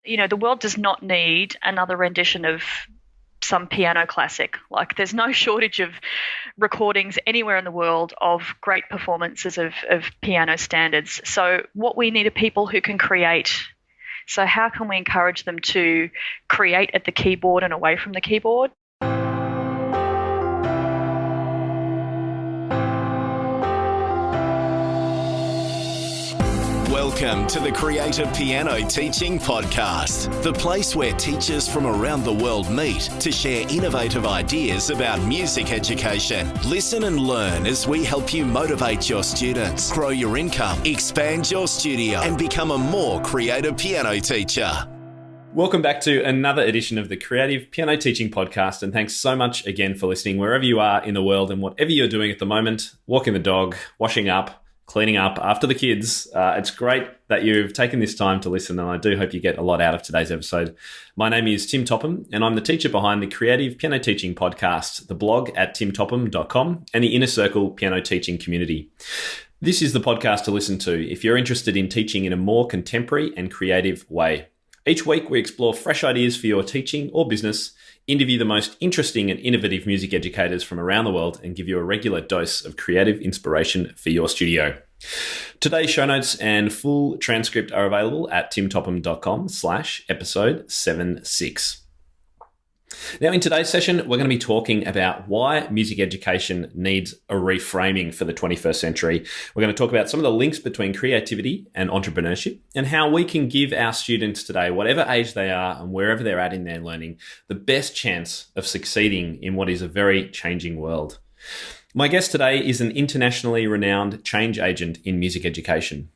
The world does not need another rendition of some piano classic. Like, there's no shortage of recordings anywhere in the world of great performances of piano standards. So what we need are people who can create. So how can we encourage them to create at the keyboard and away from the keyboard? Welcome to the Creative Piano Teaching Podcast, the place where teachers from around the world meet to share innovative ideas about music education. Listen and learn as we help you motivate your students, grow your income, expand your studio, and become a more creative piano teacher. Welcome back to another edition of the Creative Piano Teaching Podcast, and thanks so much again for listening wherever you are in the world and whatever you're doing at the moment, walking the dog, washing up, cleaning up after the kids. It's great that you've taken this time to listen, and I do hope you get a lot out of today's episode. My name is Tim Topham, and I'm the teacher behind the Creative Piano Teaching Podcast, the blog at timtopham.com, and the InnerCircle Piano Teaching Community. This is the podcast to listen to if you're interested in teaching in a more contemporary and creative way. Each week, we explore fresh ideas for your teaching or business, interview the most interesting and innovative music educators from around the world, and give you a regular dose of creative inspiration for your studio. Today's show notes and full transcript are available at timtopham.com/episode 76. Now, in today's session, we're going to be talking about why music education needs a reframing for the 21st century. We're going to talk about some of the links between creativity and entrepreneurship, and how we can give our students today, whatever age they are and wherever they're at in their learning, the best chance of succeeding in what is a very changing world. My guest today is an internationally renowned change agent in music education.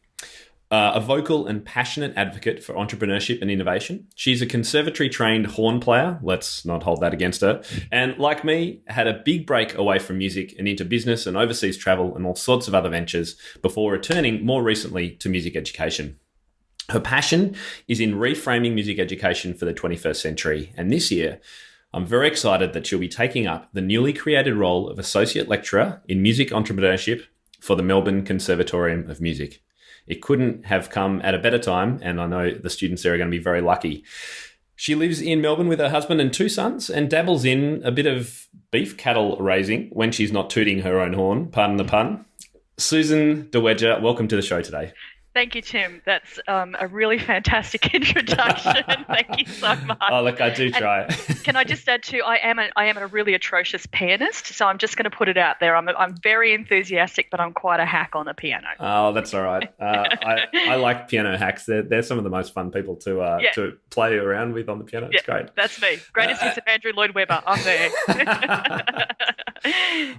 A vocal and passionate advocate for entrepreneurship and innovation. She's a conservatory-trained horn player. Let's not hold that against her. And like me, had a big break away from music and into business and overseas travel and all sorts of other ventures before returning more recently to music education. Her passion is in reframing music education for the 21st century. And this year, I'm very excited that she'll be taking up the newly created role of Associate Lecturer in Music Entrepreneurship for the Melbourne Conservatorium of Music. It couldn't have come at a better time, and I know the students there are going to be very lucky. She lives in Melbourne with her husband and 2 sons and dabbles in a bit of beef cattle raising when she's not tooting her own horn, pardon the pun. Susan de Weger, welcome to the show today. Thank you, Tim. That's a really fantastic introduction. Thank you so much. Oh, look, I do try. Can I just add too? I am a really atrocious pianist, so I'm just going to put it out there. I'm very enthusiastic, but I'm quite a hack on the piano. Oh, that's all right. I like piano hacks. They're some of the most fun people to play around with on the piano. It's great. That's me. Greatest hits of Andrew Lloyd Webber. I'm there.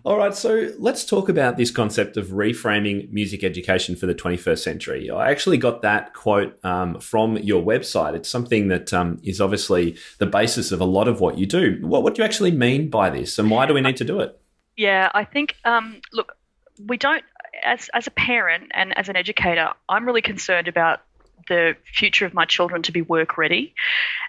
All right, so let's talk about this concept of reframing music education for the 21st century. I actually got that quote from your website. It's something that is obviously the basis of a lot of what you do. What do you actually mean by this, and why do we need to do it? Yeah, I think, look, we don't, as a parent and as an educator, I'm really concerned about the future of my children to be work ready.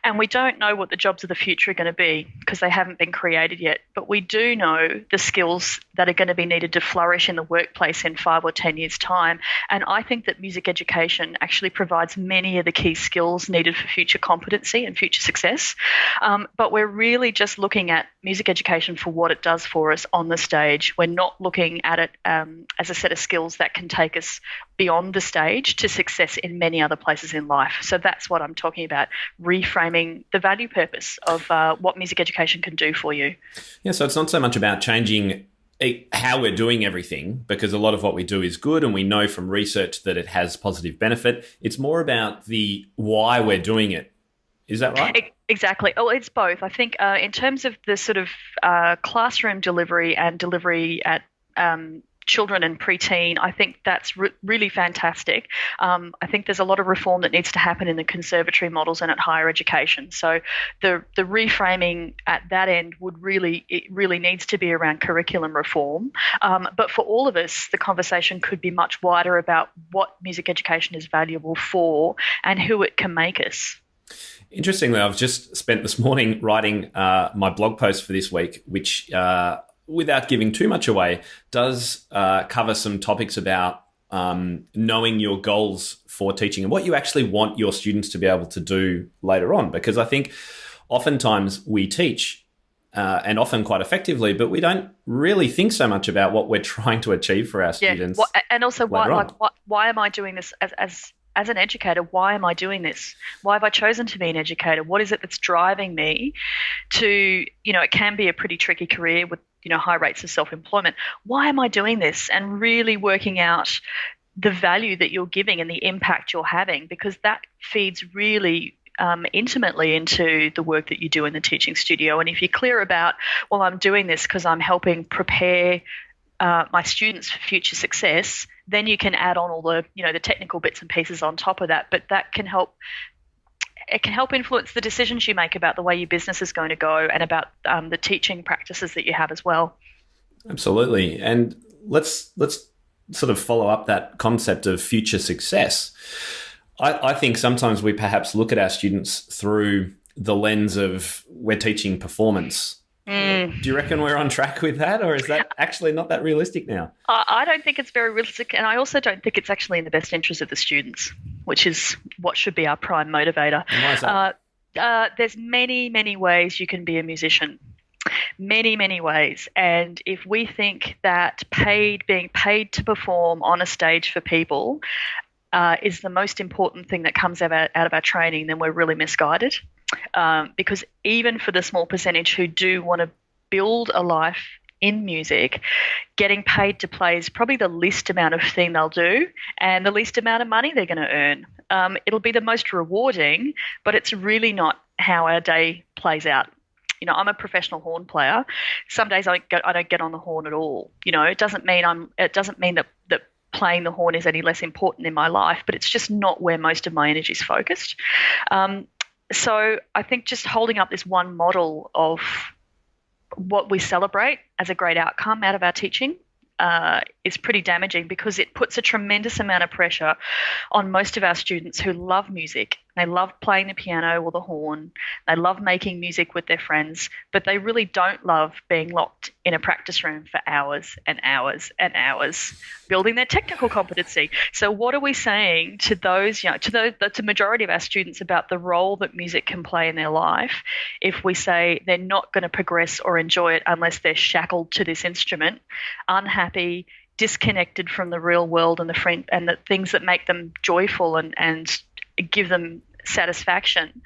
And we don't know what the jobs of the future are going to be because they haven't been created yet. But we do know the skills that are going to be needed to flourish in the workplace in 5 or 10 years' time. And I think that music education actually provides many of the key skills needed for future competency and future success. But we're really just looking at music education for what it does for us on the stage. We're not looking at it as a set of skills that can take us beyond the stage to success in many other places in life. So that's what I'm talking about, reframing the value purpose of what music education can do for you. Yeah, so it's not so much about changing how we're doing everything, because a lot of what we do is good and we know from research that it has positive benefit. It's more about the why we're doing it. Is that right? Exactly. Oh, it's both. I think in terms of the sort of classroom delivery and delivery at children and preteen, I think that's really fantastic. I think there's a lot of reform that needs to happen in the conservatory models and at higher education. So the reframing at that end it really needs to be around curriculum reform. But for all of us, the conversation could be much wider about what music education is valuable for and who it can make us. Interestingly, I've just spent this morning writing my blog post for this week, which without giving too much away, does cover some topics about knowing your goals for teaching and what you actually want your students to be able to do later on. Because I think oftentimes we teach and often quite effectively, but we don't really think so much about what we're trying to achieve for our students. And also, why am I doing this as an educator? Why am I doing this? Why have I chosen to be an educator? What is it that's driving me to, it can be a pretty tricky career with, high rates of self-employment. Why am I doing this? And really working out the value that you're giving and the impact you're having, because that feeds really intimately into the work that you do in the teaching studio. And if you're clear about, well, I'm doing this because I'm helping prepare my students for future success, then you can add on all the, the technical bits and pieces on top of that. But that can help. It can help influence the decisions you make about the way your business is going to go and about the teaching practices that you have as well. Absolutely. And let's sort of follow up that concept of future success. I think sometimes we perhaps look at our students through the lens of we're teaching performance. Do you reckon we're on track with that, or is that actually not that realistic now? I don't think it's very realistic, and I also don't think it's actually in the best interest of the students, which is what should be our prime motivator. And why is that? There's many, many ways you can be a musician. Many, many ways. And if we think that being paid to perform on a stage for people is the most important thing that comes out of our training, then we're really misguided. Because even for the small percentage who do want to build a life in music, getting paid to play is probably the least amount of thing they'll do and the least amount of money they're going to earn. It'll be the most rewarding, but it's really not how our day plays out. I'm a professional horn player. Some days I don't get on the horn at all. It doesn't mean that playing the horn is any less important in my life, but it's just not where most of my energy is focused. So I think just holding up this one model of what we celebrate as a great outcome out of our teaching is pretty damaging, because it puts a tremendous amount of pressure on most of our students who love music. They love playing the piano or the horn. They love making music with their friends, but they really don't love being locked in a practice room for hours and hours and hours, building their technical competency. So what are we saying to those, to the majority of our students about the role that music can play in their life if we say they're not going to progress or enjoy it unless they're shackled to this instrument, unhappy, disconnected from the real world and the things that make them joyful and give them satisfaction,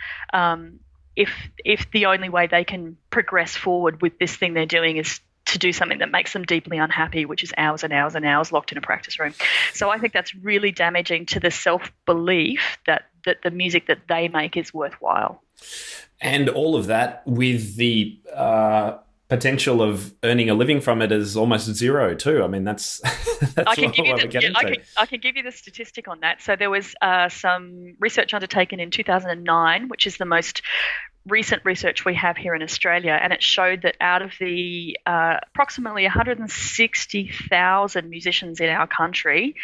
if the only way they can progress forward with this thing they're doing is to do something that makes them deeply unhappy, which is hours and hours and hours locked in a practice room. So I think that's really damaging to the self-belief that the music that they make is worthwhile. And all of that with the potential of earning a living from it is almost zero too. I mean, that's I can give you the statistic on that. So there was some research undertaken in 2009, which is the most recent research we have here in Australia, and it showed that out of the approximately 160,000 musicians in our country,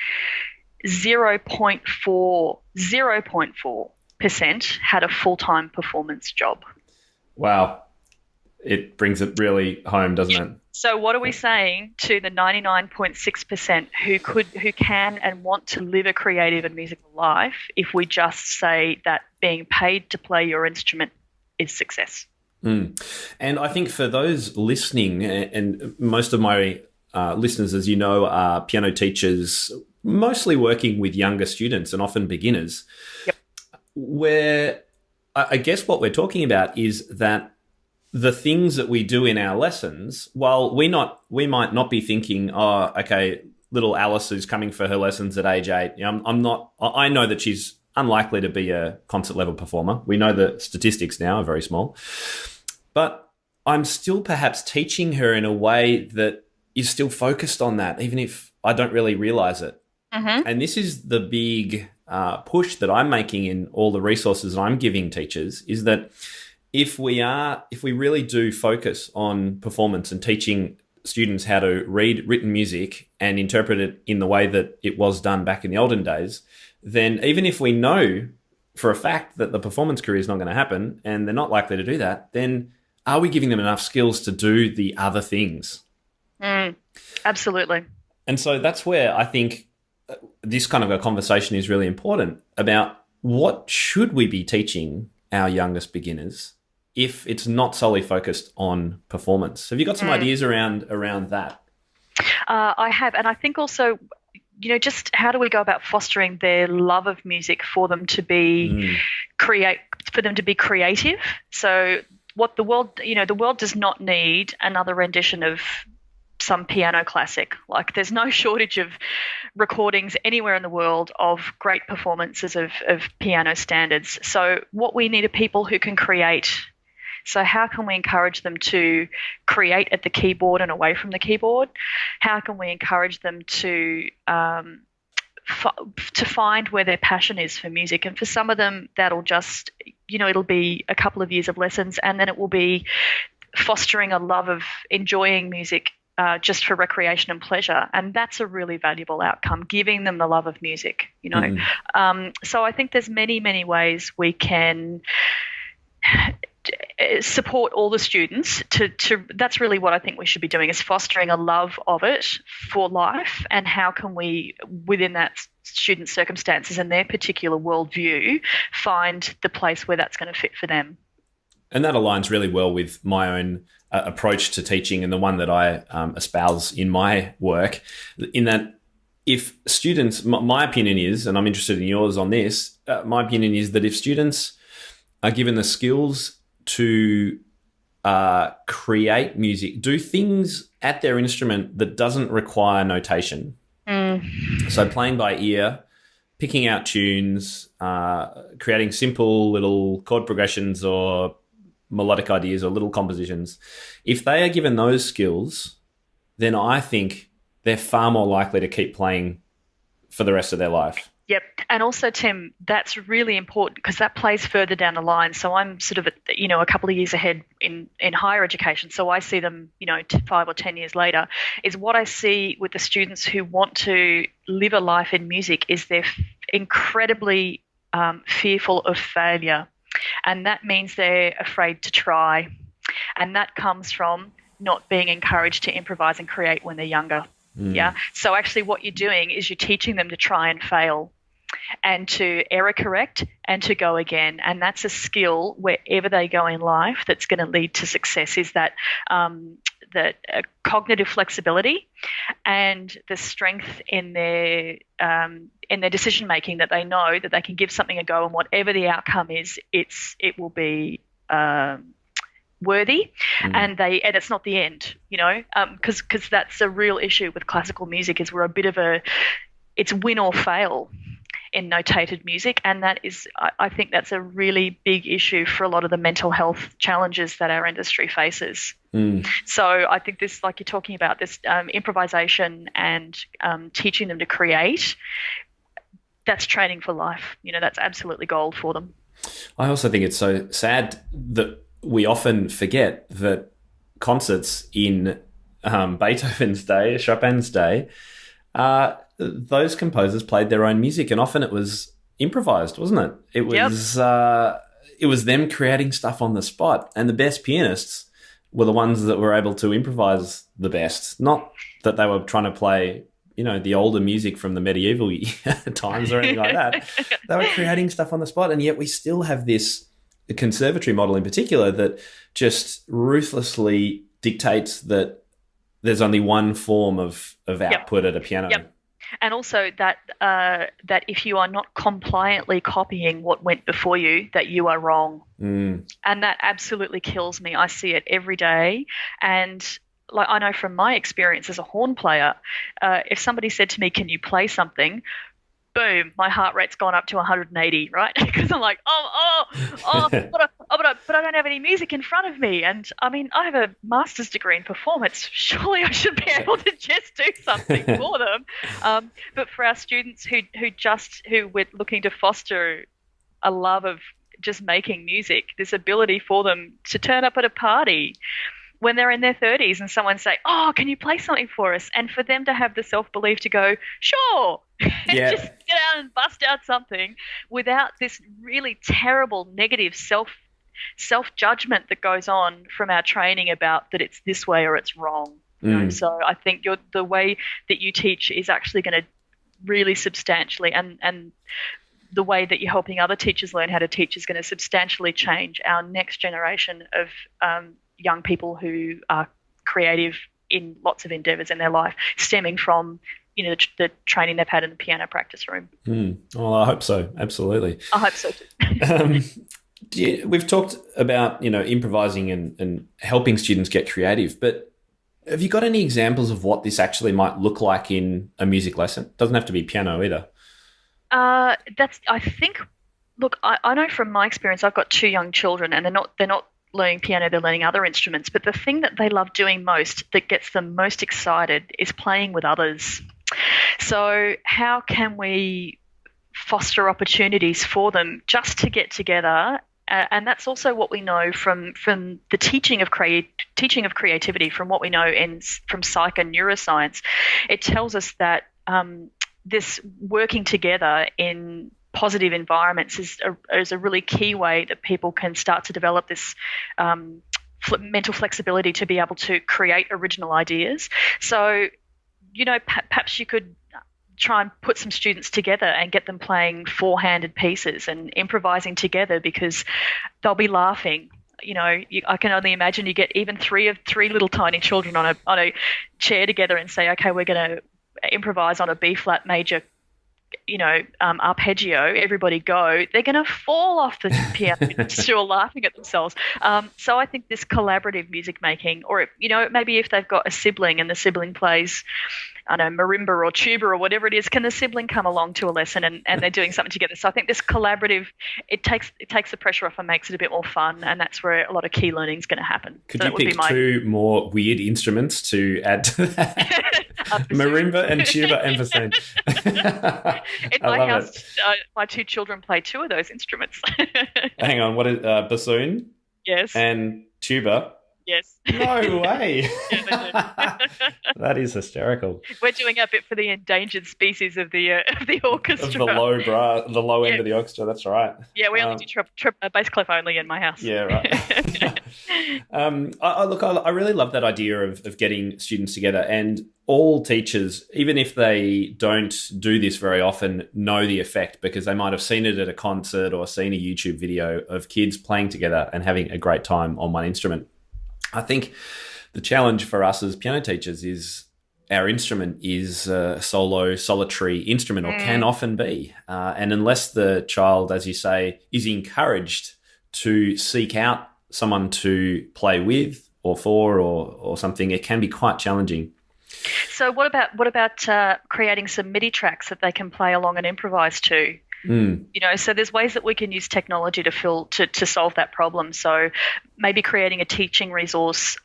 0.4% had a full-time performance job. Wow. It brings it really home, doesn't it? So what are we saying to the 99.6% who can and want to live a creative and musical life if we just say that being paid to play your instrument is success? And I think for those listening, and most of my listeners, as you know, are piano teachers, mostly working with younger students and often beginners, where I guess what we're talking about is that the things that we do in our lessons, while we might not be thinking, oh, okay, little Alice is coming for her lessons at age 8. I know that she's unlikely to be a concert level performer. We know the statistics now are very small, but I'm still perhaps teaching her in a way that is still focused on that, even if I don't really realize it. Mm-hmm. And this is the big push that I'm making in all the resources I'm giving teachers, is that if we really do focus on performance and teaching students how to read written music and interpret it in the way that it was done back in the olden days, then even if we know for a fact that the performance career is not going to happen and they're not likely to do that, then are we giving them enough skills to do the other things? Absolutely. And so that's where I think this kind of a conversation is really important about what should we be teaching our youngest beginners if it's not solely focused on performance. Have you got some ideas around that? I have, and I think also, just how do we go about fostering their love of music for them to be creative? So what the world does not need another rendition of some piano classic. Like, there's no shortage of recordings anywhere in the world of great performances of piano standards. So what we need are people who can create. So how can we encourage them to create at the keyboard and away from the keyboard? How can we encourage them to find where their passion is for music? And for some of them, that'll just, it'll be a couple of years of lessons, and then it will be fostering a love of enjoying music just for recreation and pleasure. And that's a really valuable outcome, giving them the love of music, So I think there's many, many ways we can support all the students to that's really what I think we should be doing, is fostering a love of it for life, and how can we, within that student's circumstances and their particular worldview, find the place where that's going to fit for them. And that aligns really well with my own approach to teaching, and the one that I espouse in my work, in that if students, my opinion is, and I'm interested in yours on this, my opinion is that if students are given the skills to create music, do things at their instrument that doesn't require notation. So playing by ear, picking out tunes, creating simple little chord progressions or melodic ideas or little compositions. If they are given those skills, then I think they're far more likely to keep playing for the rest of their life. Yep. And also, Tim, that's really important because that plays further down the line. So I'm sort of, a couple of years ahead in higher education. So I see them, 5 or 10 years later, is what I see with the students who want to live a life in music is they're incredibly fearful of failure. And that means they're afraid to try. And that comes from not being encouraged to improvise and create when they're younger. Yeah. So actually what you're doing is you're teaching them to try and fail, and to error correct, and to go again. And that's a skill wherever they go in life that's going to lead to success, is that cognitive flexibility and the strength in their decision making, that they know that they can give something a go, and whatever the outcome is, it will be worthy, and it's not the end, because that's a real issue with classical music, is we're a bit of it's win or fail in notated music, and that is, I think that's a really big issue for a lot of the mental health challenges that our industry faces. So I think this, like you're talking about, this improvisation and teaching them to create, that's training for life. That's absolutely gold for them. I also think it's so sad that we often forget that concerts in Beethoven's day, Chopin's day, those composers played their own music, and often it was improvised, wasn't it? It was it was them creating stuff on the spot, and the best pianists were the ones that were able to improvise the best. Not that they were trying to play, the older music from the medieval times or anything like that. They were creating stuff on the spot, and yet we still have this conservatory model in particular that just ruthlessly dictates that there's only one form of output at a piano. Yep. And also that if you are not compliantly copying what went before you, that you are wrong. And that absolutely kills me. I see it every day. And like, I know from my experience as a horn player, if somebody said to me, "Can you play something?" boom, my heart rate's gone up to 180, right? Because I'm like, but I don't have any music in front of me. And I mean, I have a master's degree in performance. Surely I should be able to just do something for them. But for our students who we're looking to foster a love of just making music, this ability for them to turn up at a party when they're in their 30s and someone say, "Oh, can you play something for us?" And for them to have the self-belief to go, "Sure," and just get out and bust out something without this really terrible negative self-judgment that goes on from our training about that it's this way or it's wrong. So I think the way that you teach is actually going to really substantially, and the way that you're helping other teachers learn how to teach is going to substantially change our next generation of young people who are creative in lots of endeavours in their life, stemming from the training they've had in the piano practice room. Well, I hope so. Absolutely. I hope so too. We've talked about improvising and helping students get creative, but have you got any examples of what this actually might look like in a music lesson? Doesn't have to be piano either. I know from my experience, I've got 2 young children, and they're not learning piano, they're learning other instruments. But the thing that they love doing most, that gets them most excited, is playing with others. So how can we foster opportunities for them just to get together? And that's also what we know from the teaching of creativity, from what we know from psych and neuroscience. It tells us that this working together in positive environments is a really key way that people can start to develop this mental flexibility to be able to create original ideas. So, perhaps you could try and put some students together and get them playing 4-handed pieces and improvising together, because they'll be laughing. I can only imagine you get even three little tiny children on a chair together and say, okay, we're going to improvise on a B flat major arpeggio, everybody go, they're going to fall off the piano still laughing at themselves. So I think this collaborative music making, or maybe if they've got a sibling and the sibling plays, I don't know, marimba or tuba or whatever it is, can the sibling come along to a lesson and they're doing something together? So I think this collaborative, it takes the pressure off and makes it a bit more fun, and that's where a lot of key learning is going to happen. Could you pick 2 more weird instruments to add to that? Marimba and tuba and bassoon. In my house, my 2 children play 2 of those instruments. Hang on, what is bassoon? Yes. And tuba? Yes. No way. Yeah, they do. That is hysterical. We're doing a bit for the endangered species of the orchestra. Of the low end of the orchestra. That's right. Yeah, we only do bass clef only in my house. Yeah, right. I really love that idea of getting students together, and all teachers, even if they don't do this very often, know the effect, because they might have seen it at a concert or seen a YouTube video of kids playing together and having a great time on one instrument. I think the challenge for us as piano teachers is our instrument is a solitary instrument, or can often be. And unless the child, as you say, is encouraged to seek out someone to play with or for or something, it can be quite challenging. So what about creating some MIDI tracks that they can play along and improvise to? So there's ways that we can use technology to solve that problem. So maybe creating a teaching resource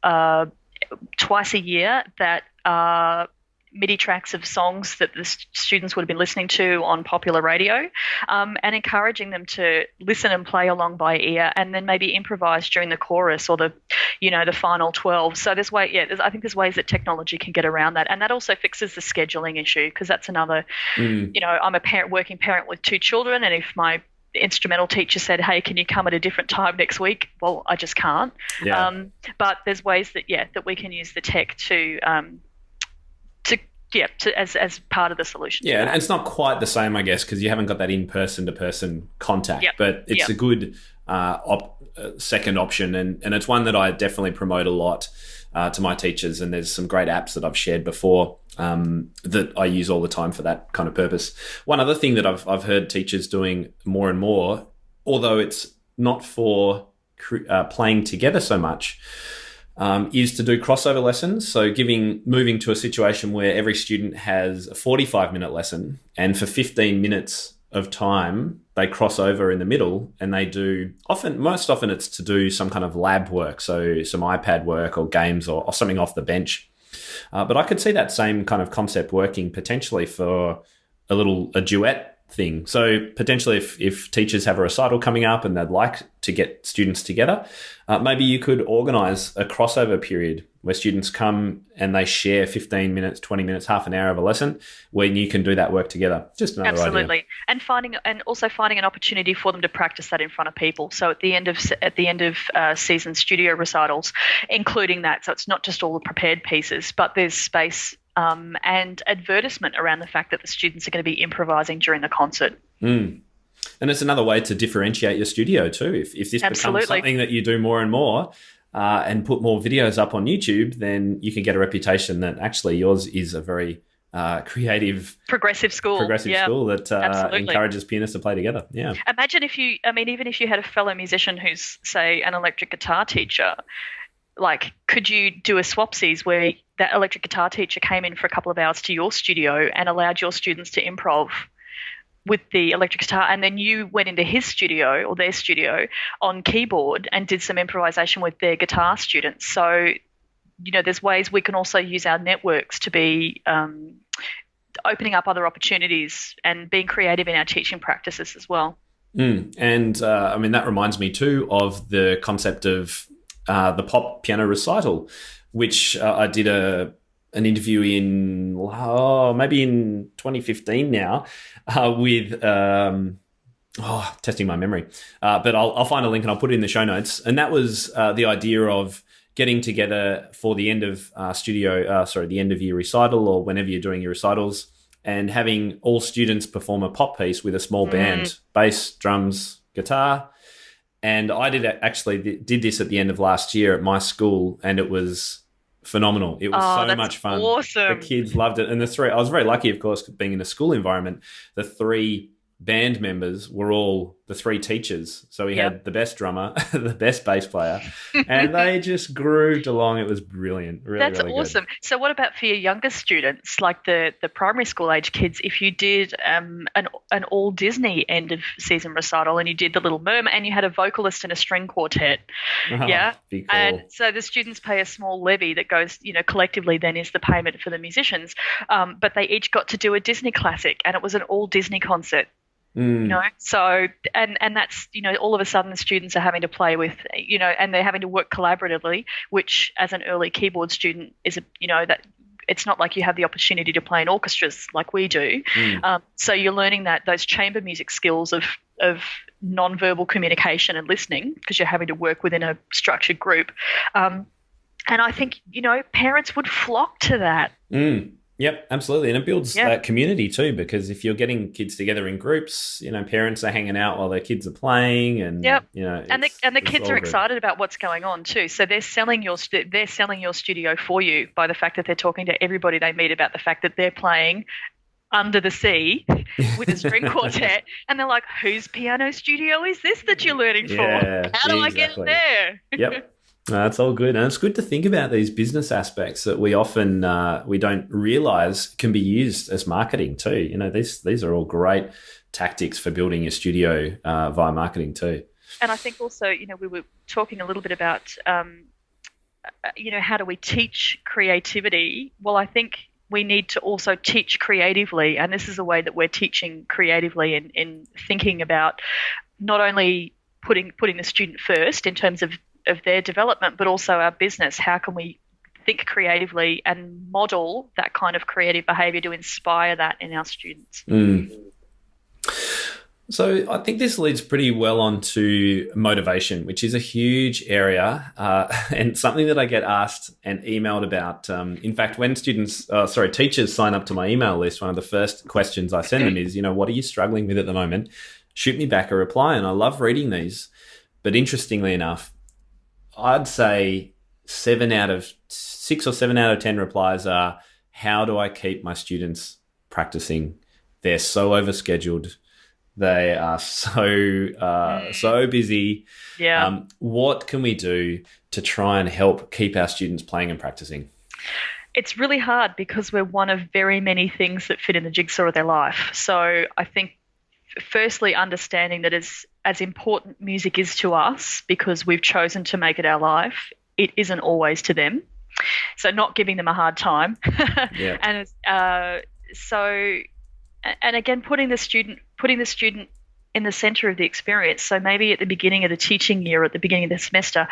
twice a year that are MIDI tracks of songs that the students would have been listening to on popular radio, and encouraging them to listen and play along by ear, and then maybe improvise during the chorus or the final 12. So I think there's ways that technology can get around that, and that also fixes the scheduling issue, because that's another. I'm a working parent with 2 children, and if my instrumental teacher said, "Hey, can you come at a different time next week?" Well, I just can't. Yeah. But there's ways that we can use the tech as part of the solution. Yeah, and it's not quite the same, I guess, because you haven't got that in-person to person contact. Yep. But it's a good second option, and it's one that I definitely promote a lot to my teachers. And there's some great apps that I've shared before that I use all the time for that kind of purpose. One other thing that I've heard teachers doing more and more, although it's not for playing together so much, is to do crossover lessons. So moving to a situation where every student has a 45-minute lesson, and for 15 minutes of time, they cross over in the middle and they do most often it's to do some kind of lab work. So some iPad work or games or something off the bench. But I could see that same kind of concept working potentially for a duet thing. So potentially if teachers have a recital coming up and they'd like to get students together, maybe you could organise a crossover period where students come and they share 15 minutes, 20 minutes, half an hour of a lesson, when you can do that work together. Just another idea. Absolutely. And also finding an opportunity for them to practice that in front of people. So at the end of season studio recitals, including that. So it's not just all the prepared pieces, but there's space and advertisement around the fact that the students are going to be improvising during the concert. And it's another way to differentiate your studio too. If this becomes something that you do more and more and put more videos up on YouTube, then you can get a reputation that actually yours is a very creative, progressive school that encourages pianists to play together. Yeah. Imagine even if you had a fellow musician who's, say, an electric guitar teacher, like, could you do a swapsies where that electric guitar teacher came in for a couple of hours to your studio and allowed your students to improv with the electric guitar, and then you went into his studio or their studio on keyboard and did some improvisation with their guitar students? So, there's ways we can also use our networks to be opening up other opportunities and being creative in our teaching practices as well. And that reminds me too of the concept of the pop piano recital, which I did an interview in maybe in 2015 now with testing my memory, but I'll find a link and I'll put it in the show notes. And that was the idea of getting together for the end of the end of year recital, or whenever you're doing your recitals, and having all students perform a pop piece with a small band, bass, drums, guitar. And I did this at the end of last year at my school, and it was phenomenal. It was so much fun. Awesome. The kids loved it. And I was very lucky, of course, being in a school environment. The three band members were all the three teachers. So we had the best drummer, the best bass player, and they just grooved along. It was brilliant. That's really awesome. Good. So what about for your younger students, like the primary school age kids, if you did an all Disney end of season recital and you did The Little Mermaid and you had a vocalist and a string quartet, Be cool. And so the students pay a small levy that goes, collectively then is the payment for the musicians, but they each got to do a Disney classic, and it was an all Disney concert. So and that's all of a sudden the students are having to play with and they're having to work collaboratively, which as an early keyboard student is that it's not like you have the opportunity to play in orchestras like we do. So you're learning those chamber music skills of non-verbal communication and listening, because you're having to work within a structured group, and I think parents would flock to that. Yep, absolutely. And it builds that community too, because if you're getting kids together in groups, parents are hanging out while their kids are playing, and and the kids are excited about what's going on too. So they're selling your studio for you by the fact that they're talking to everybody they meet about the fact that they're playing Under the Sea with a string quartet, and they're like, whose piano studio is this that you're learning for? How do I get in there? Yep. That's all good. And it's good to think about these business aspects that we often we don't realise can be used as marketing too. These are all great tactics for building your studio via marketing too. And I think also, we were talking a little bit about, how do we teach creativity? Well, I think we need to also teach creatively, and this is a way that we're teaching creatively in thinking about not only putting the student first in terms of their development, but also our business. How can we think creatively and model that kind of creative behaviour to inspire that in our students? So I think this leads pretty well on to motivation, which is a huge area and something that I get asked and emailed about. In fact, when teachers sign up to my email list, one of the first questions I send them is, what are you struggling with at the moment? Shoot me back a reply. And I love reading these. But interestingly enough, I'd say 6 or 7 out of 10 replies are, how do I keep my students practicing? They're so overscheduled. They are so busy. Yeah. What can we do to try and help keep our students playing and practicing? It's really hard because we're one of very many things that fit in the jigsaw of their life. So I think firstly, understanding that as important music is to us because we've chosen to make it our life, it isn't always to them. So not giving them a hard time. Yeah. And again, putting the student in the center of the experience. So maybe at the beginning of the teaching year, at the beginning of the semester,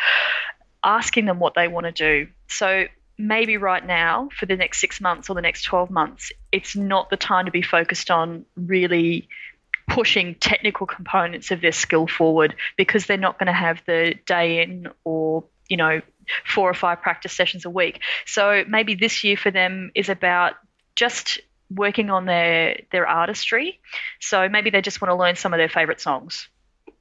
asking them what they want to do. So maybe right now for the next 6 months or the next 12 months, it's not the time to be focused on really pushing technical components of their skill forward, because they're not going to have the day in or 4 or 5 practice sessions a week. So maybe this year for them is about just working on their artistry. So maybe they just want to learn some of their favorite songs.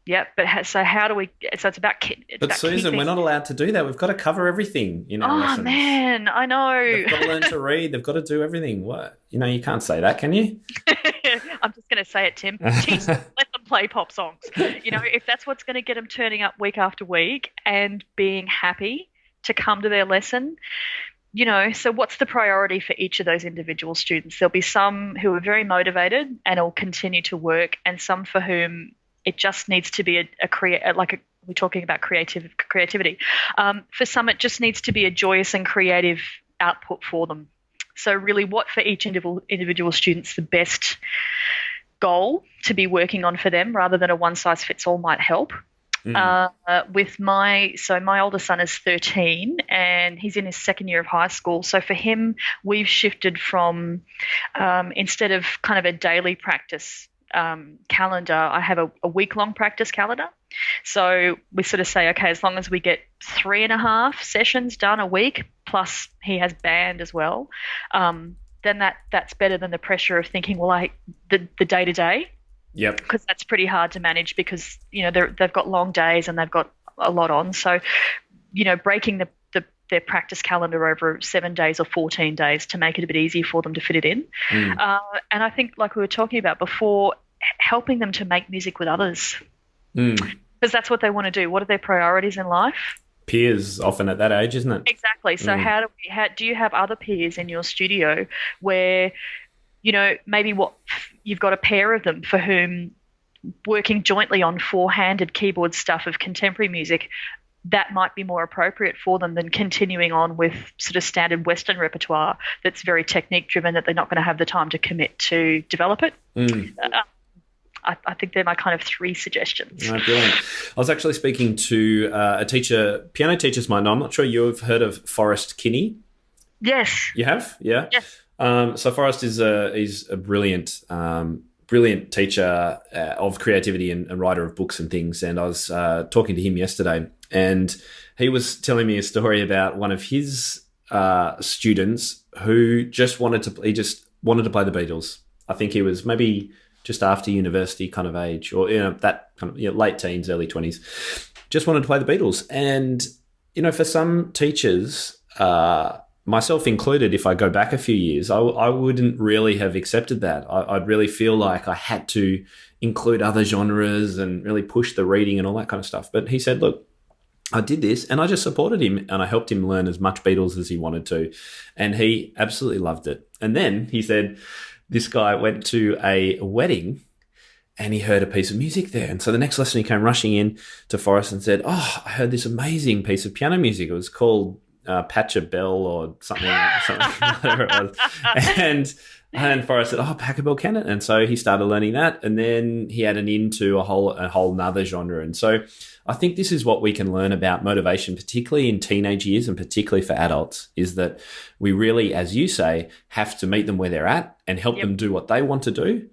Yeah, but so how do we? So it's about. But Susan, we're not allowed to do that. We've got to cover everything in our lessons. Oh man, I know. They've got to learn to read. They've got to do everything. What? You can't say that, can you? I'm just going to say it, Tim. Teach them, let them play pop songs. If that's what's going to get them turning up week after week and being happy to come to their lesson. So what's the priority for each of those individual students? There'll be some who are very motivated and will continue to work, and some for whom it just needs to be we're talking about creativity. For some, it just needs to be a joyous and creative output for them. So really, what for each individual student's the best goal to be working on for them, rather than a one-size-fits-all might help. With my older son is 13 and he's in his second year of high school. So for him, we've shifted from instead of kind of a daily practice calendar, I have a week-long practice calendar. So we sort of say, okay, as long as we get 3.5 sessions done a week, plus he has band as well, then that's better than the pressure of thinking, well, the day-to-day. Yep. Because that's pretty hard to manage because, they've got long days and they've got a lot on. So, breaking their practice calendar over 7 days or 14 days to make it a bit easier for them to fit it in. And I think, like we were talking about before, helping them to make music with others. Because that's what they want to do. What are their priorities in life? Peers often at that age, isn't it? Exactly. So how do you have other peers in your studio where maybe you've got a pair of them for whom working jointly on 4-handed keyboard stuff of contemporary music, that might be more appropriate for them than continuing on with sort of standard Western repertoire that's very technique driven, that they're not going to have the time to commit to develop it. I think they're my kind of 3 suggestions. Right, brilliant. I was actually speaking to a teacher, piano teachers mine. I'm not sure you've heard of Forrest Kinney. Yes. You have? Yeah. Yes. So Forrest is a brilliant teacher of creativity and writer of books and things. And I was talking to him yesterday, and he was telling me a story about one of his students who just wanted to play the Beatles. I think he was maybe just after university kind of age, or that kind of late teens, early 20s. Just wanted to play the Beatles, and for some teachers, myself included, if I go back a few years, I wouldn't really have accepted that. I'd really feel like I had to include other genres and really push the reading and all that kind of stuff. But he said, look, I did this and I just supported him and I helped him learn as much Beatles as he wanted to. And he absolutely loved it. And then he said this guy went to a wedding and he heard a piece of music there. And so the next lesson he came rushing in to Forrest and said, oh, I heard this amazing piece of piano music. It was called Patch a Bell or something whatever it was. And Forrest said, oh, Pack a Bell Canon. And so he started learning that. And then he had an into a whole nother genre. And so I think this is what we can learn about motivation, particularly in teenage years and particularly for adults, is that we really, as you say, have to meet them where they're at and help them do what they want to do.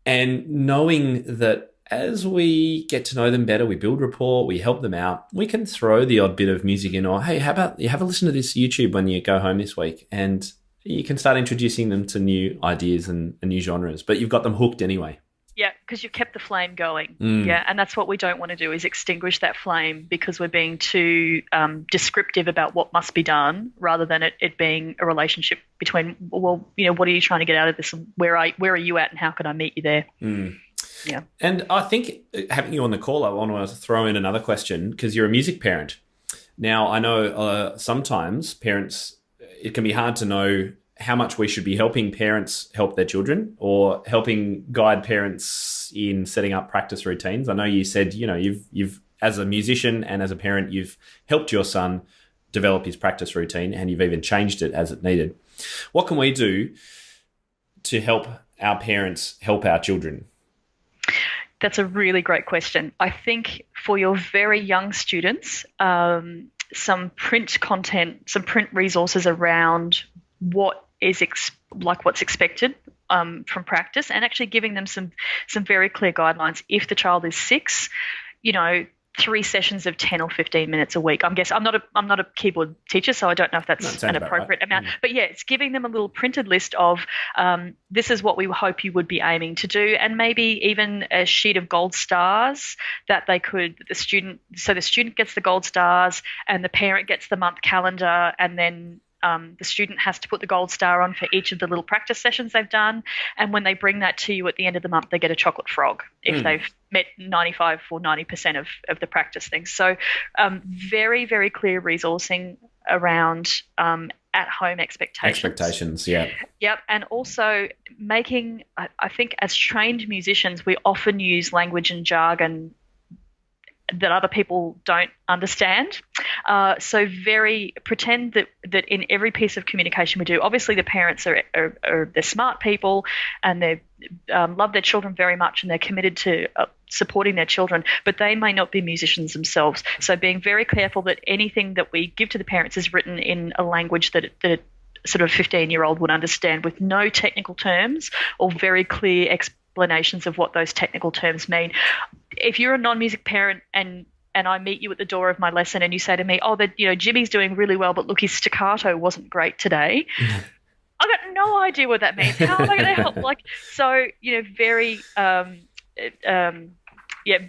And knowing that as we get to know them better, we build rapport, we help them out, we can throw the odd bit of music in, or, hey, how about you have a listen to this YouTube when you go home this week? And you can start introducing them to new ideas and new genres, but you've got them hooked anyway. Yeah, because you've kept the flame going. Yeah, and that's what we don't want to do, is extinguish that flame because we're being too descriptive about what must be done, rather than it being a relationship between, well, what are you trying to get out of this, and where are you at, and how can I meet you there? Yeah. And I think having you on the call, I want to throw in another question, because you're a music parent. Now, I know sometimes parents, it can be hard to know how much we should be helping parents help their children, or helping guide parents in setting up practice routines. I know you said, you've as a musician and as a parent, you've helped your son develop his practice routine, and you've even changed it as it needed. What can we do to help our parents help our children? That's a really great question. I think for your very young students, some print content, some print resources around what is what's expected from practice, and actually giving them some very clear guidelines. If the child is 6, 3 sessions of 10 or 15 minutes a week. I'm not a keyboard teacher, so I don't know if that's an appropriate amount. But yeah, it's giving them a little printed list of this is what we hope you would be aiming to do, and maybe even a sheet of gold stars that the student gets the gold stars and the parent gets the month calendar, and then the student has to put the gold star on for each of the little practice sessions they've done. And when they bring that to you at the end of the month, they get a chocolate frog if they've met 95 or 90% of the practice things. So very, very clear resourcing around at-home expectations. Yeah. Yep. And also making, I think as trained musicians, we often use language and jargon that other people don't understand. So pretend that in every piece of communication we do, obviously the parents are they're smart people and they love their children very much and they're committed to supporting their children, but they may not be musicians themselves. So being very careful that anything that we give to the parents is written in a language that sort of 15-year-old would understand, with no technical terms or very clear explanations of what those technical terms mean. If you're a non-music parent and I meet you at the door of my lesson and you say to me, Jimmy's doing really well, but look, his staccato wasn't great today. I've got no idea what that means. How am I going to help?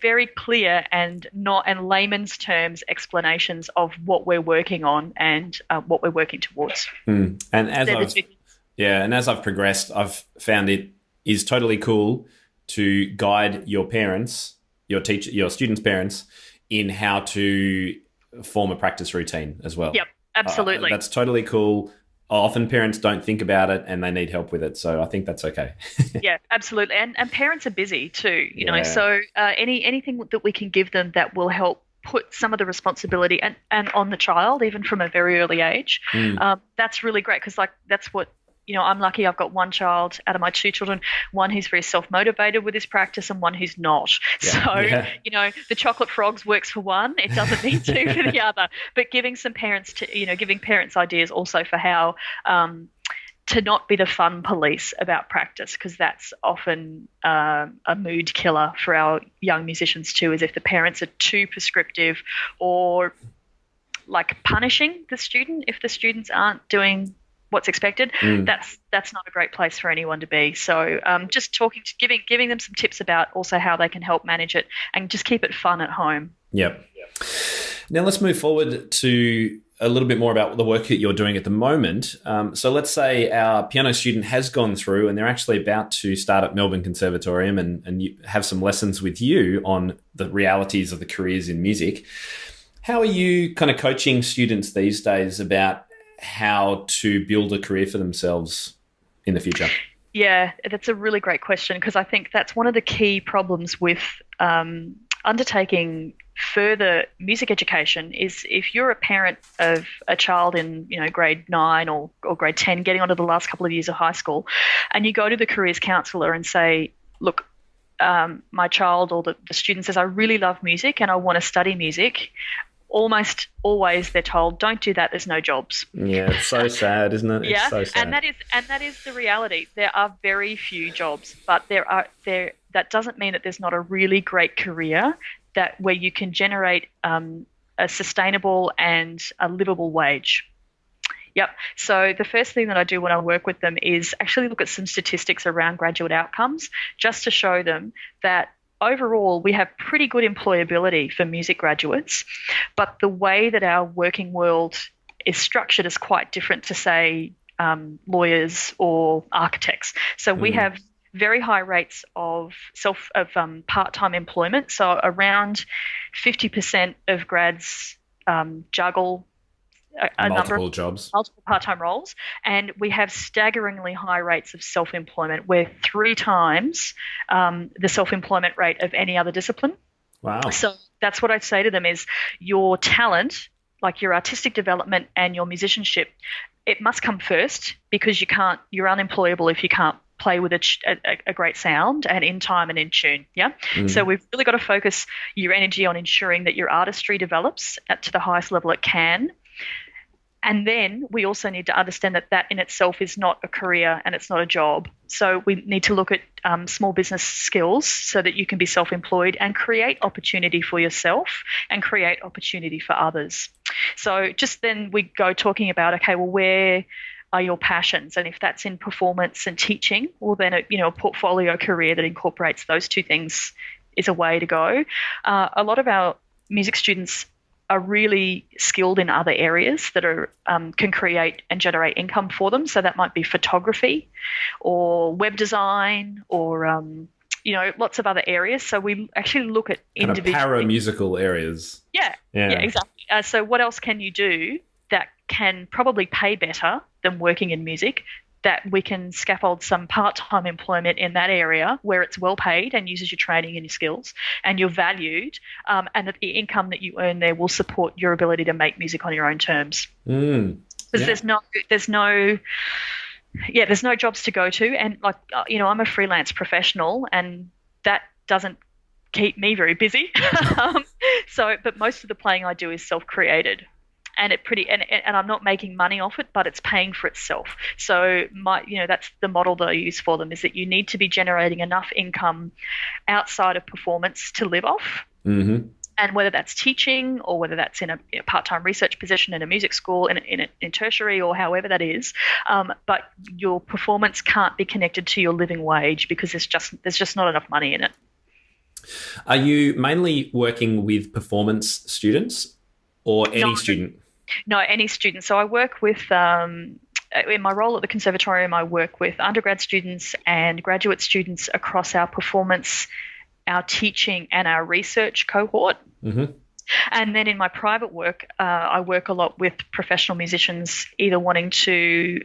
Very clear and layman's terms explanations of what we're working on and what we're working towards. And as I've progressed, I've found it is totally cool to guide your parents, your students' parents, in how to form a practice routine as well. Yep, absolutely. That's totally cool. Often parents don't think about it and they need help with it, so I think that's okay. Yeah, absolutely. And parents are busy too, you know. So anything that we can give them that will help put some of the responsibility and on the child, even from a very early age, that's really great, because that's what. I'm lucky I've got one child out of my 2 children, one who's very self-motivated with his practice and one who's not. Yeah. So, the chocolate frogs works for one. It doesn't need to for the other. But giving parents ideas also for how to not be the fun police about practice, because that's often a mood killer for our young musicians too, is if the parents are too prescriptive or like punishing the student if the students aren't doing what's expected. That's not a great place for anyone to be. So just giving them some tips about also how they can help manage it and just keep it fun at home. Yep. Now let's move forward to a little bit more about the work that you're doing at the moment. So let's say our piano student has gone through and they're actually about to start at Melbourne Conservatorium and you have some lessons with you on the realities of the careers in music. How are you kind of coaching students these days about how to build a career for themselves in the future? Yeah, that's a really great question, because I think that's one of the key problems with undertaking further music education is if you're a parent of a child in grade 9 or grade 10 getting onto the last couple of years of high school, and you go to the careers counsellor and say, look, my child or the student says, I really love music and I want to study music. Almost always they're told, don't do that, there's no jobs. Yeah, it's so sad, isn't it? It's so sad. And that is the reality. There are very few jobs, but that doesn't mean that there's not a really great career where you can generate a sustainable and a livable wage. Yep. So the first thing that I do when I work with them is actually look at some statistics around graduate outcomes, just to show them that overall, we have pretty good employability for music graduates, but the way that our working world is structured is quite different to, say, lawyers or architects. So we have very high rates of part-time employment. So around 50% of grads juggle multiple part-time roles, and we have staggeringly high rates of self-employment. We're 3 times the self-employment rate of any other discipline. Wow. So that's what I say to them is your talent, like your artistic development and your musicianship, it must come first, because you're unemployable if you can't play with a great sound and in time and in tune. Yeah. So we've really got to focus your energy on ensuring that your artistry develops to the highest level it can. And then we also need to understand that that in itself is not a career and it's not a job. So we need to look at small business skills so that you can be self-employed and create opportunity for yourself and create opportunity for others. So just then we go talking about, okay, well, where are your passions? And if that's in performance and teaching, well, then a portfolio career that incorporates those two things is a way to go. A lot of our music students are really skilled in other areas that are can create and generate income for them. So that might be photography or web design or lots of other areas. So we actually look at individual para-musical areas. Yeah, exactly. So what else can you do that can probably pay better than working in music, that we can scaffold some part-time employment in that area where it's well paid and uses your training and your skills and you're valued, and that the income that you earn there will support your ability to make music on your own terms. Because there's no jobs to go to, and I'm a freelance professional and that doesn't keep me very busy. But most of the playing I do is self-created. And and I'm not making money off it, but it's paying for itself. So that's the model that I use for them, is that you need to be generating enough income outside of performance to live off. Mm-hmm. And whether that's teaching or whether that's in a part-time research position in a music school, in tertiary, or however that is, but your performance can't be connected to your living wage because there's just not enough money in it. Are you mainly working with performance students or any student? No, any student. So I work with, in my role at the Conservatorium, I work with undergrad students and graduate students across our performance, our teaching and our research cohort. Mm-hmm. And then in my private work, I work a lot with professional musicians either wanting to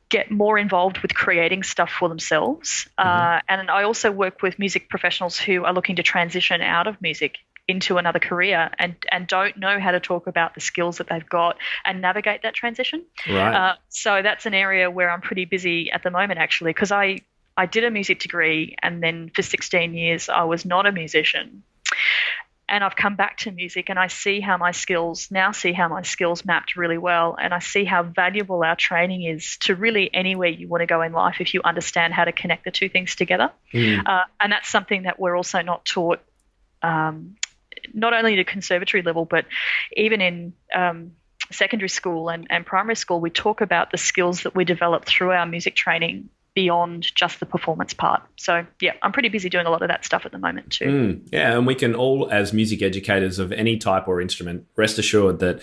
get more involved with creating stuff for themselves. Mm-hmm. And I also work with music professionals who are looking to transition out of music into another career and don't know how to talk about the skills that they've got and navigate that transition. Right. So that's an area where I'm pretty busy at the moment, actually, because I did a music degree and then for 16 years I was not a musician. And I've come back to music and I see how my skills mapped really well, and I see how valuable our training is to really anywhere you want to go in life if you understand how to connect the two things together. And that's something that we're also not taught, not only at a conservatory level, but even in secondary school and primary school, we talk about the skills that we develop through our music training beyond just the performance part. So, yeah, I'm pretty busy doing a lot of that stuff at the moment too. Yeah, and we can all, as music educators of any type or instrument, rest assured that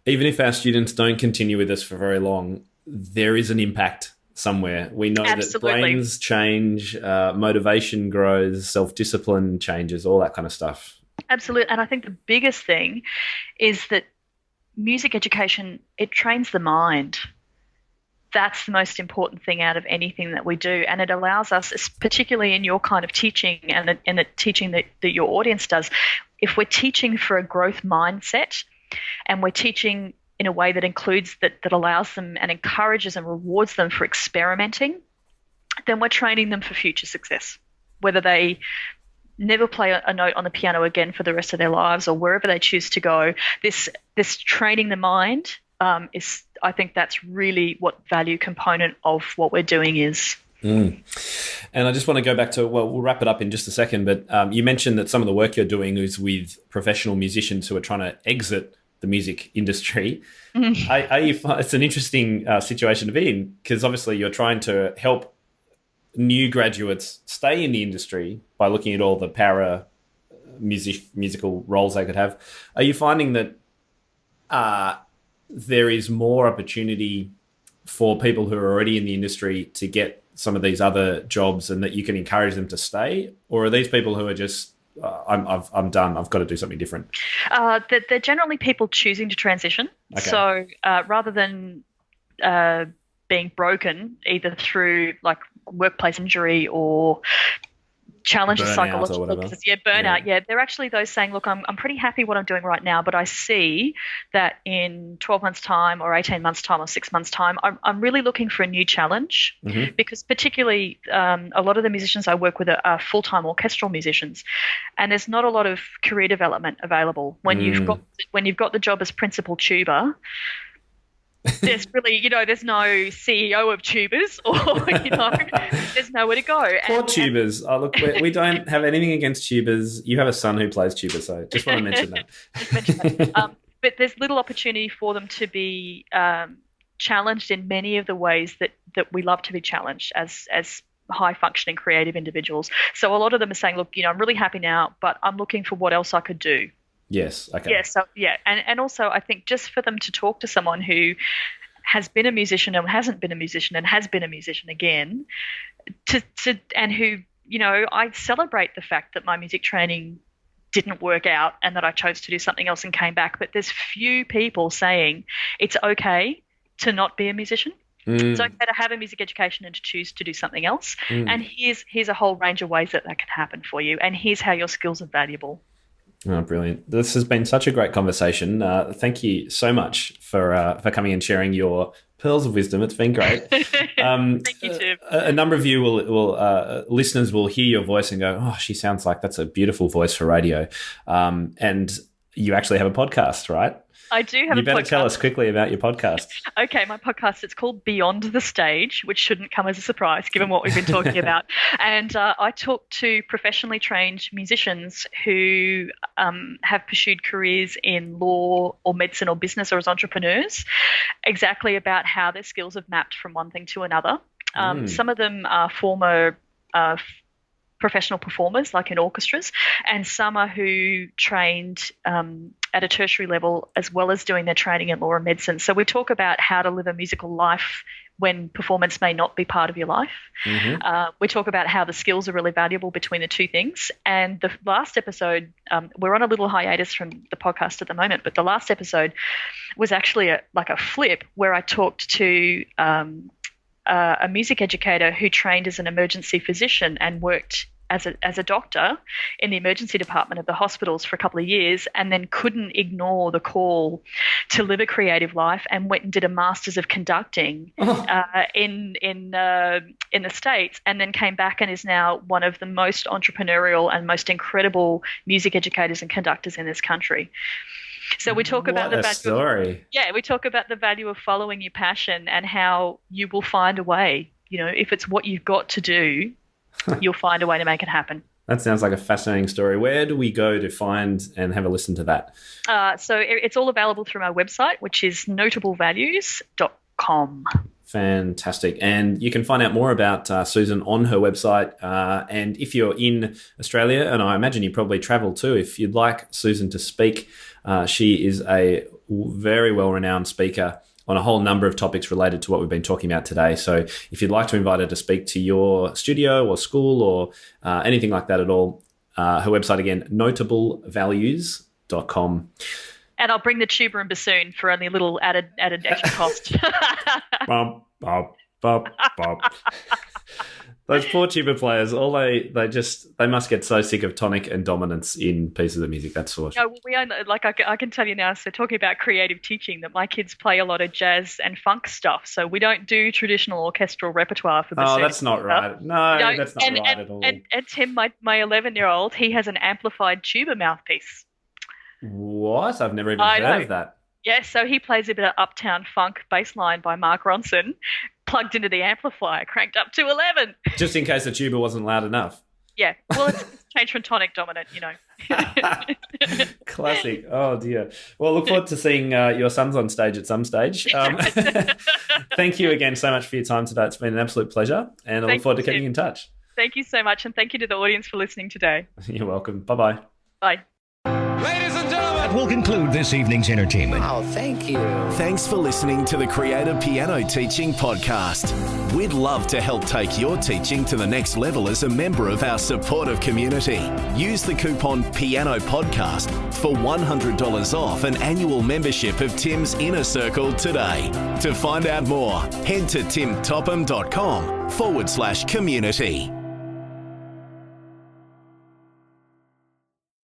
even if our students don't continue with us for very long, there is an impact somewhere. We know that brains change, motivation grows, self-discipline changes, all that kind of stuff. Absolutely. And I think the biggest thing is that music education, it trains the mind. That's the most important thing out of anything that we do. And it allows us, particularly in your kind of teaching and in the teaching that your audience does, if we're teaching for a growth mindset and we're teaching in a way that includes that allows them and encourages and rewards them for experimenting, then we're training them for future success, whether they never play a note on the piano again for the rest of their lives or wherever they choose to go. This training the mind is, I think that's really what value component of what we're doing is. And I just want to go back to, well, we'll wrap it up in just a second, but you mentioned that some of the work you're doing is with professional musicians who are trying to exit the music industry. It's an interesting situation to be in, because obviously you're trying to help new graduates stay in the industry by looking at all the musical roles they could have. Are you finding that there is more opportunity for people who are already in the industry to get some of these other jobs, and that you can encourage them to stay? Or are these people who are just, I'm done, I've got to do something different? They're generally people choosing to transition. Okay. So rather than being broken either through like workplace injury or challenge the Burnout or psychological whatever. process. Yeah, burnout. Yeah, they're actually those saying, look, I'm pretty happy what I'm doing right now, but I see that in 12 months' time or 18 months' time or 6 months' time, I'm really looking for a new challenge, because particularly a lot of the musicians I work with are full-time orchestral musicians, and there's not a lot of career development available when you've got the job as principal tuba. There's really, there's no CEO of tubas, or, there's nowhere to go. Poor tubas. Oh, look, we don't have anything against tubas. You have a son who plays tuba, so just want to mention that. But there's little opportunity for them to be challenged in many of the ways that we love to be challenged as high-functioning creative individuals. So a lot of them are saying, look, I'm really happy now, but I'm looking for what else I could do. Yes. Okay. Yeah. So and also I think just for them to talk to someone who has been a musician and hasn't been a musician and has been a musician again, and who I celebrate the fact that my music training didn't work out and that I chose to do something else and came back. But there's few people saying it's okay to not be a musician. It's okay to have a music education and to choose to do something else. And here's a whole range of ways that can happen for you. And here's how your skills are valuable. Oh, brilliant. This has been such a great conversation. Thank you so much for coming and sharing your pearls of wisdom. It's been great. Thank you, Tim. A number of you listeners will hear your voice and go, oh, she sounds like that's a beautiful voice for radio. And you actually have a podcast, right? I do have a podcast. You better tell us quickly about your podcast. Okay, my podcast, it's called Beyond the Stage, which shouldn't come as a surprise given what we've been talking about. And I talk to professionally trained musicians who have pursued careers in law or medicine or business or as entrepreneurs, exactly about how their skills have mapped from one thing to another. Some of them are former professional performers, like in orchestras, and some are who trained at a tertiary level as well as doing their training in law and medicine. So we talk about how to live a musical life when performance may not be part of your life. We talk about how the skills are really valuable between the two things. And the last episode, we're on a little hiatus from the podcast at the moment, but the last episode was actually a flip where I talked to a music educator who trained as an emergency physician and worked as a doctor in the emergency department of the hospitals for a couple of years, and then couldn't ignore the call to live a creative life and went and did a master's of conducting in the States, and then came back and is now one of the most entrepreneurial and most incredible music educators and conductors in this country. So we talk about the value. We talk about the value of following your passion and how you will find a way. If it's what you've got to do, you'll find a way to make it happen. That sounds like a fascinating story. Where do we go to find and have a listen to that? So it's all available through my website, which is notablevalues.com. Fantastic. And you can find out more about Susan on her website. And if you're in Australia, and I imagine you probably travel too, if you'd like Susan to speak, she is a very well-renowned speaker on a whole number of topics related to what we've been talking about today. So if you'd like to invite her to speak to your studio or school or anything like that at all, her website again, notablevalues.com. And I'll bring the tuba and bassoon for only a little added extra cost. Bum, bum, bum, bum. Those poor tuba players, they must get so sick of tonic and dominance in pieces of music. That's for sure. No, I can tell you now, so talking about creative teaching, that my kids play a lot of jazz and funk stuff. So we don't do traditional orchestral repertoire for bassoon. Oh, that's not right. No, that's not right at all. And Tim, my 11-year-old, he has an amplified tuba mouthpiece. What? I've never even heard of that. Yeah, so he plays a bit of Uptown Funk bass line by Mark Ronson, plugged into the amplifier, cranked up to 11. Just in case the tuba wasn't loud enough. Yeah, well, it's changed from tonic dominant, Classic. Oh, dear. Well, look forward to seeing your sons on stage at some stage. Thank you again so much for your time today. It's been an absolute pleasure, and I look forward to getting in touch. Thank you so much, and thank you to the audience for listening today. You're welcome. Bye-bye. Bye. Ladies and gentlemen, that will conclude this evening's entertainment. Oh, thank you. Thanks for listening to the Creative Piano Teaching Podcast. We'd love to help take your teaching to the next level as a member of our supportive community. Use the coupon Piano Podcast for $100 off an annual membership of Tim's InnerCircle today. To find out more, head to timtopham.com/community.